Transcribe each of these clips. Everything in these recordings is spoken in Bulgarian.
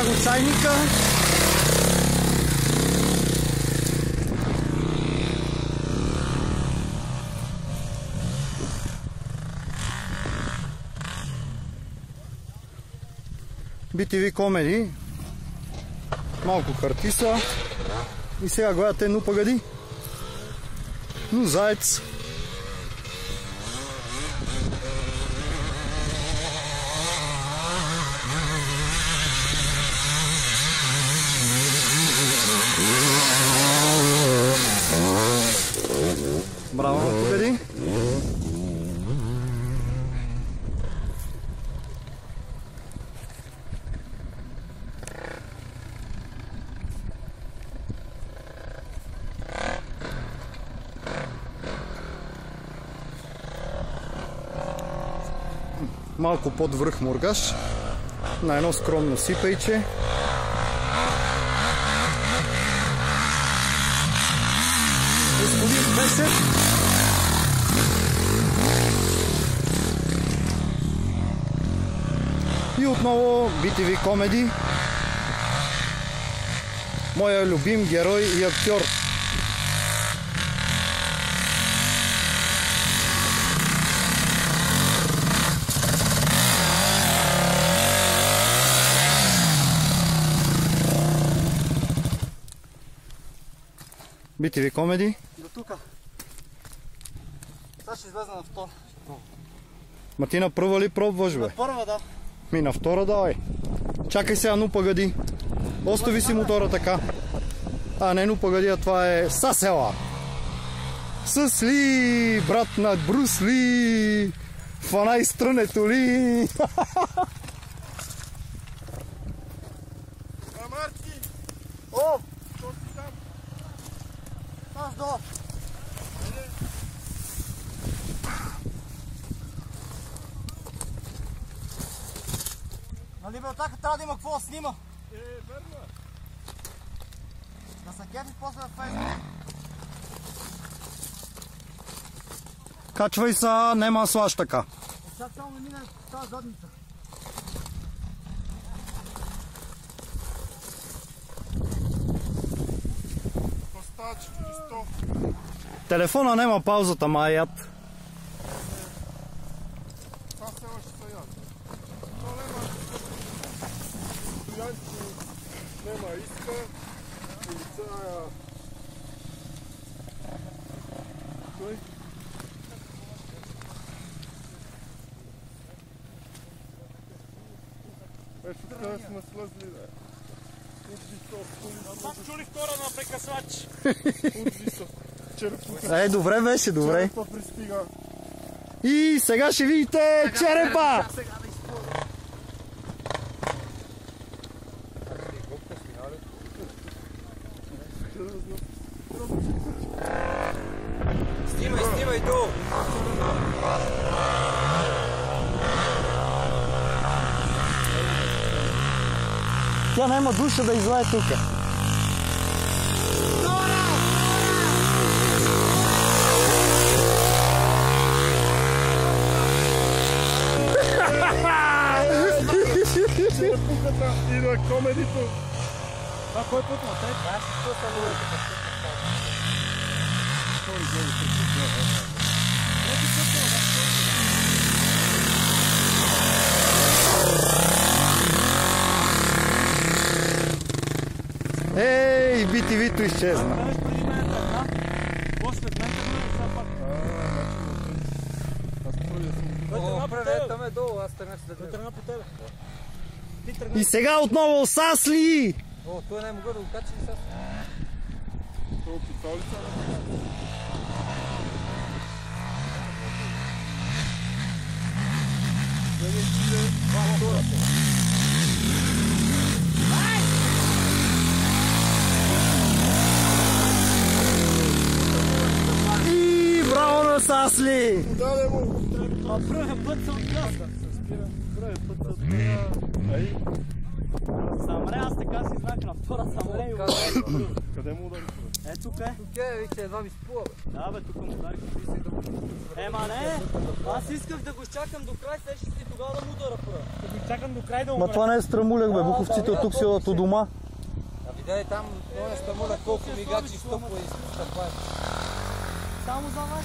го чайника. BTV Comedy. Малко картиса. И сега гледате Ну погоди. Ну заец. Браво, Ну погоди. Малко под връх Мургаш, на едно скромно сипейче. Господин Бесет. И отново BTV Comedy. Моя любим герой и актьор. BTV Comedy. До тука. Сега ще излеза на втора. Ма ти на първа ли пробваш, бе? На първа, да. Ми на втора давай. Чакай сега, Ну погоди. Остави си мотора така. А не Ну погоди, а това е Сасела. С Ли, брат на Брус Ли. Фанай стрънето ли. Марти! О! Що си там? Аз долу. Нали бе, оттака трябва да има какво да снима. Верно. Да се кефи после в Фейсбук. Качвай са, нема слаш така. Сега само не мине тази задница. Постач, Христов. Телефона нема паузата, маят. Това все още са яд. То нема иска. Полицая. Той? Ето така сме слезли, да. Пак чули втора на прекъсвач. Е, добре беше, добре. Черепа пристига. И сега ще видите черепа! Снимай долу! Тя няма душа да излае тука. Черепуката и на комедито. Това кой път на трет? Аз ще това само Ей, BTV-то изчезна. Там е долу, аз тръгнах след него. Тръгна по тебе. И сега отново Сасли! О, той не мога да го качи и сега. Това описал ли са? И браво на Сасли! Даде му! А първият път се отляска. Първият път се отляска. Ей! Самре, аз така си знак на втора самре и Къде му удари? Е, тук е. Тук е, вече едва ми спува. Да, бе, тук му ударих. Ема не, аз исках да го изчакам до край, сещаш си тогава да му удара първа. Да го изчакам до край да му Ма това не е страмуляк, бе. Буковците от тук си от у дома. А видяй там, това стамуля колко мигачи стопва и стъпва. Само за вас.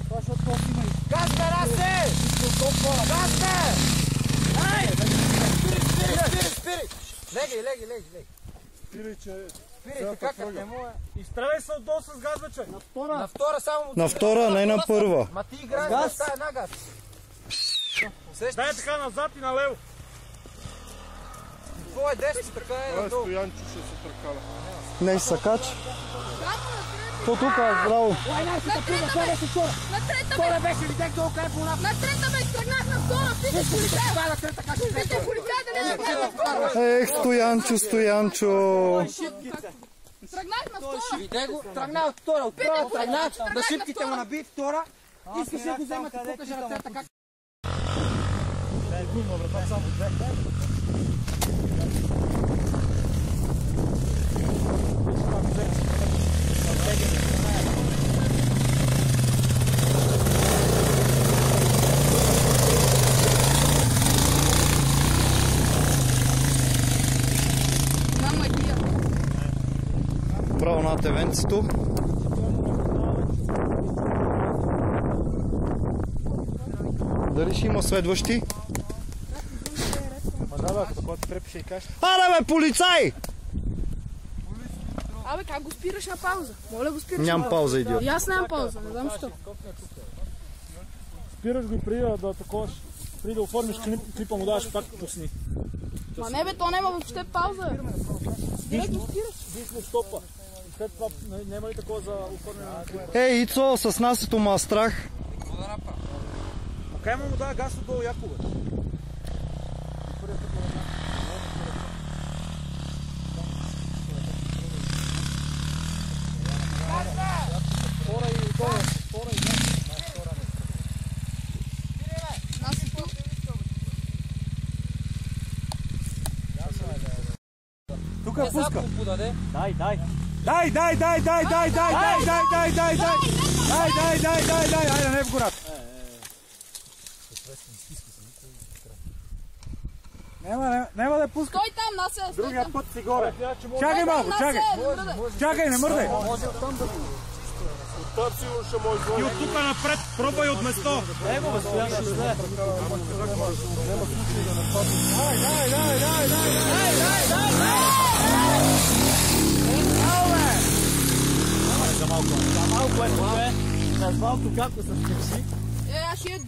Това ще толкова има и... Газ бе, Расе! Газ бе! Ай! Спири! Леги. Спири, че... Спири, така как не му е. Изстреляй се отдолу с газ, вече. На втора само му... На втора, не на първа. Ма ти играеш с тази на газ. Дай така назад и налево. Това е десно, така е Това е надолу. Стоянчо, ще се търкаля. Не се качи. То тук, здраво. На трета беше, видях долу къде по нас. На трета бе, тръгнах на втора, питай полицая. Питай полицая да не направи на втора. Ех, Стоянчо. Тръгнах на втора. Видях го, тръгна от втора, от права тръгна, на шипките му наби втора. Искаш да го вземат и покажа ръцете как. Право над евенцето. Дали ще има следващи? Аре бе, полицай! Абе, как го спираш на пауза? Моля го спираш. Нямам пауза, идиот. И аз нямам пауза, не знам защо. Спираш го и преди да таковаш. Преди да оформиш клипа му даваш пак пусни. Ма не бе, то няма въобще пауза. Директно спираш. Дисно стопа. След това няма ли такова за оформяне на клипа? Ей, Ицо, с насето ма страх. Окей, му дава газ отдолу, Якове. Тук пуска. Дай. Айде не в гората. Няма да пуска. Стой там, Насе, стой Другия там. път си горе. Чакай малко, чакай. Чакай, не мърдай. Там сигурно ще може И от тук напред, пробвай от место. Его, бе, стояш ще зле. За малко е. С малко както се спеши. Аз ще